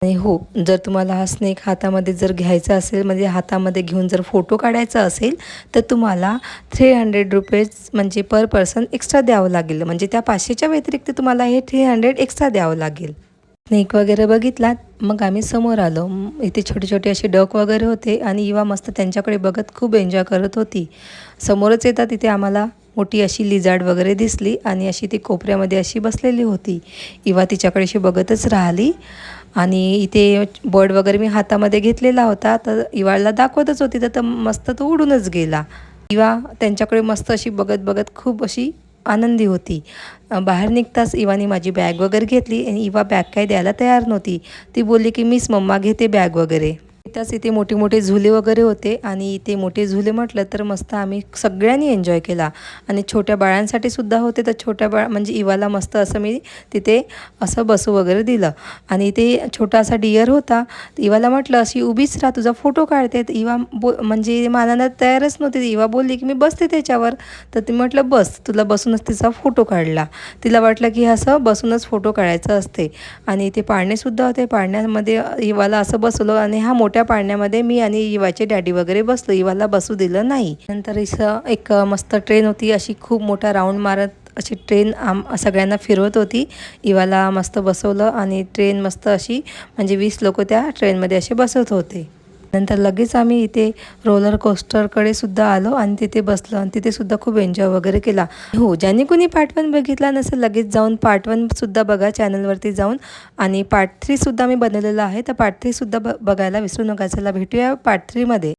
आणि हो, जर तुम्हाला हा स्नेक हातामध्ये जर घ्यायचा असेल, म्हणजे हातामध्ये घेऊन जर फोटो काढायचा असेल, तर तुम्हाला ₹300 म्हणजे पर पर्सन एक्स्ट्रा द्यावं लागेल. म्हणजे त्या 500च्या व्यतिरिक्त तुम्हाला हे 300 एक्स्ट्रा द्यावं लागेल. स्नेक वगैरे बघितलात, मग आम्ही समोर आलो. इथे छोटे-छोटे असे डक वगैरे होते आणि इवा मस्त त्यांच्याकडे बघत खूप एन्जॉय करत होती. समोरच येतात तिथे आम्हाला मोठी अशी लिझार्ड वगैरे दिसली आणि अशी ती कोपऱ्यामध्ये अशी बसलेली होती. इवा तिच्याकडे अशी बघतच राहिली आणि इथे बर्ड वगैरे मी हातामध्ये घेतलेला होता, तर इवाला दाखवतच होती, तर मस्त तो उडूनच गेला. इवा त्यांच्याकडे मस्त अशी बघत खूप अशी आनंदी होती. बाहेर निघताच इवाने माझी बॅग वगैरे घेतली आणि इवा बॅग काही द्यायला तयार नव्हती. ती बोलली की मीच मम्मा घेते बॅग वगैरे. त्याच इथे मोठे मोठे झुले वगैरे होते आणि इथे मोठे झुले म्हटलं तर मस्त आम्ही सगळ्यांनी एन्जॉय केला आणि छोट्या बाळांसाठी सुद्धा होते. तर छोट्या म्हणजे इवाला मस्त असं मी तिथे असं बसू वगैरे दिलं आणि इथे छोटा असा डिअर होता. इवाला म्हटलं अशी उभीच राहा, तुझा फोटो काढते. तर इवा म्हणजे मानायला तयारच नव्हती. इवा बोलली की मी बसते त्याच्यावर. तर ती म्हटलं बस, तुला बसूनच तिचा फोटो काढला. तिला वाटलं की असं बसूनच फोटो काढायचं असते आणि इथे पाळणेसुद्धा होते. पाळण्यामध्ये इवाला असं बसवलं आणि हा मोठ्या पाळण्यामध्ये मी आणि इवाचे डॅडी वगैरे बसलो. इवाला बसू दिलं नाही. नंतर इथं एक मस्त ट्रेन होती, अशी खूप मोठा राऊंड मारत अशी ट्रेन सगळ्यांना फिरवत होती. इवाला मस्त बसवलं आणि ट्रेन मस्त अशी म्हणजे 20 लोक त्या ट्रेनमध्ये असे बसत होते. नंतर लगेच आम्ही इथे रोलर कोस्टरकडे सुद्धा आलो आणि तिथे बसलो आणि तिथे सुद्धा खूप एन्जॉय वगैरे केला. हो, ज्यांनी कोणी पार्ट 1 बघितला नसेल लगेच जाऊन पार्ट 1 सुद्धा बघा चॅनलवरती जाऊन आणि पार्ट 3 सुद्धा मी बनवलेला आहे. तर पार्ट 3 सुद्धा बघायला विसरू नका. चला भेटूया पार्ट 3 मध्ये.